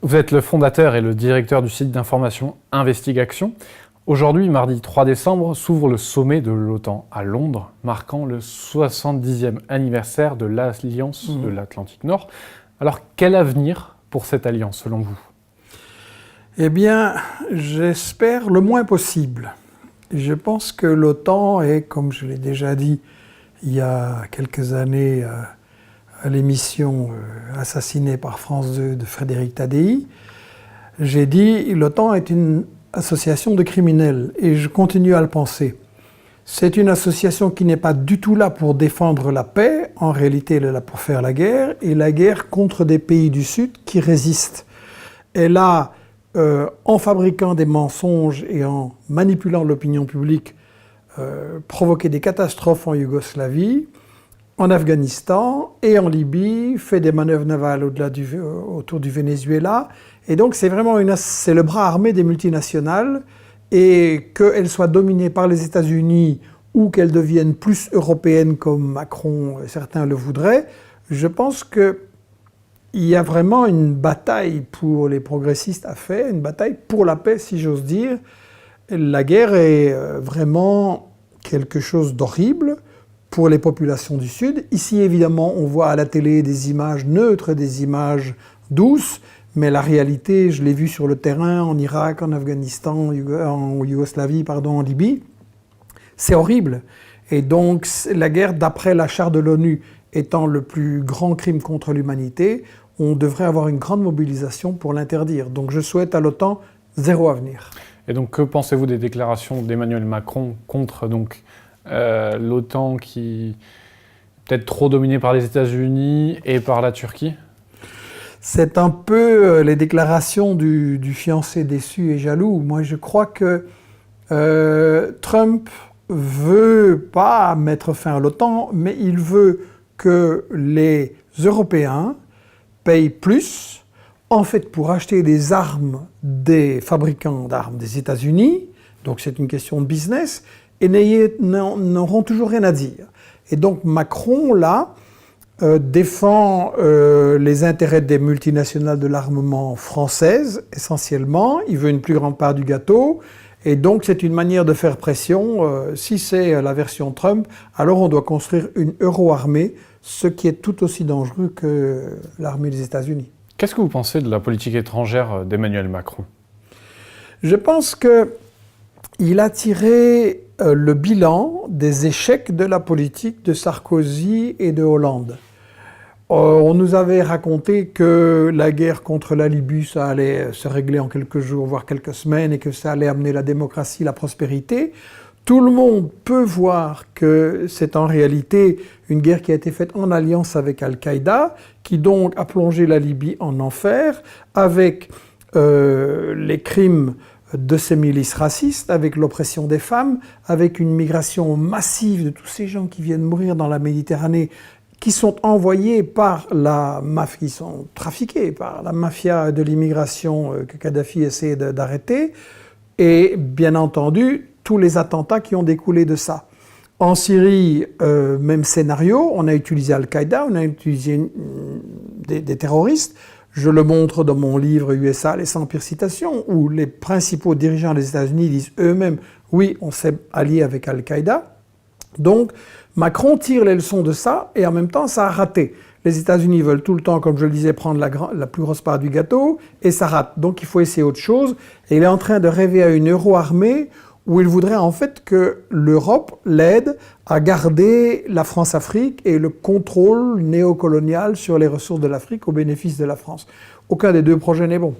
Vous êtes le fondateur et le directeur du site d'information Investigation. Aujourd'hui, mardi 3 décembre, s'ouvre le sommet de l'OTAN à Londres, marquant le 70e anniversaire de l'Alliance de l'Atlantique Nord. Alors, quel avenir pour cette alliance, selon vous ? Eh bien, j'espère le moins possible. Je pense que l'OTAN est, comme je l'ai déjà dit il y a quelques années à l'émission Assassinée par France 2 de Frédéric Tadei, j'ai dit l'OTAN est une association de criminels et je continue à le penser. C'est une association qui n'est pas du tout là pour défendre la paix, en réalité elle est là pour faire la guerre, et la guerre contre des pays du Sud qui résistent. Elle a, en fabriquant des mensonges et en manipulant l'opinion publique, provoqué des catastrophes en Yougoslavie, en Afghanistan et en Libye, fait des manœuvres navales autour du Venezuela. Et donc c'est vraiment c'est le bras armé des multinationales, et qu'elles soient dominées par les États-Unis ou qu'elles deviennent plus européennes comme Macron, certains le voudraient, je pense qu'il y a vraiment une bataille pour les progressistes à faire, une bataille pour la paix si j'ose dire. La guerre est vraiment quelque chose d'horrible pour les populations du Sud. Ici évidemment on voit à la télé des images neutres, des images douces, mais la réalité, je l'ai vu sur le terrain, en Irak, en Afghanistan, en Yougoslavie, en Libye, c'est horrible. Et donc, la guerre, d'après la charte de l'ONU, étant le plus grand crime contre l'humanité, on devrait avoir une grande mobilisation pour l'interdire. Donc, je souhaite à l'OTAN zéro avenir. Et donc, que pensez-vous des déclarations d'Emmanuel Macron contre l'OTAN qui est peut-être trop dominée par les États-Unis et par la Turquie ? C'est un peu les déclarations du fiancé déçu et jaloux. Moi, je crois que Trump veut pas mettre fin à l'OTAN, mais il veut que les Européens payent plus, en fait, pour acheter des armes des fabricants d'armes des États-Unis. Donc, c'est une question de business, et n'auront toujours rien à dire. Et donc, Macron, là, défend les intérêts des multinationales de l'armement françaises, essentiellement. Il veut une plus grande part du gâteau. Et donc, c'est une manière de faire pression. Si c'est la version Trump, alors on doit construire une euro-armée, ce qui est tout aussi dangereux que l'armée des États-Unis. Qu'est-ce que vous pensez de la politique étrangère d'Emmanuel Macron ? Je pense qu'il a tiré le bilan des échecs de la politique de Sarkozy et de Hollande. On nous avait raconté que la guerre contre la Libye, ça allait se régler en quelques jours, voire quelques semaines, et que ça allait amener la démocratie, la prospérité. Tout le monde peut voir que c'est en réalité une guerre qui a été faite en alliance avec Al-Qaïda, qui donc a plongé la Libye en enfer, avec les crimes de ces milices racistes, avec l'oppression des femmes, avec une migration massive de tous ces gens qui viennent mourir dans la Méditerranée, qui sont envoyés par la mafia, qui sont trafiqués par la mafia de l'immigration que Kadhafi essaie d'arrêter, et bien entendu, tous les attentats qui ont découlé de ça. En Syrie, même scénario, on a utilisé Al-Qaïda, on a utilisé des terroristes. Je le montre dans mon livre USA, les 100 pires citations, où les principaux dirigeants des États-Unis disent eux-mêmes « oui, on s'est allié avec Al-Qaïda ». Donc, Macron tire les leçons de ça, et en même temps, ça a raté. Les États-Unis veulent tout le temps, comme je le disais, prendre la plus grosse part du gâteau, et ça rate. Donc, il faut essayer autre chose. Et il est en train de rêver à une euro-armée où il voudrait en fait que l'Europe l'aide à garder la France-Afrique et le contrôle néocolonial sur les ressources de l'Afrique au bénéfice de la France. Aucun des deux projets n'est bon.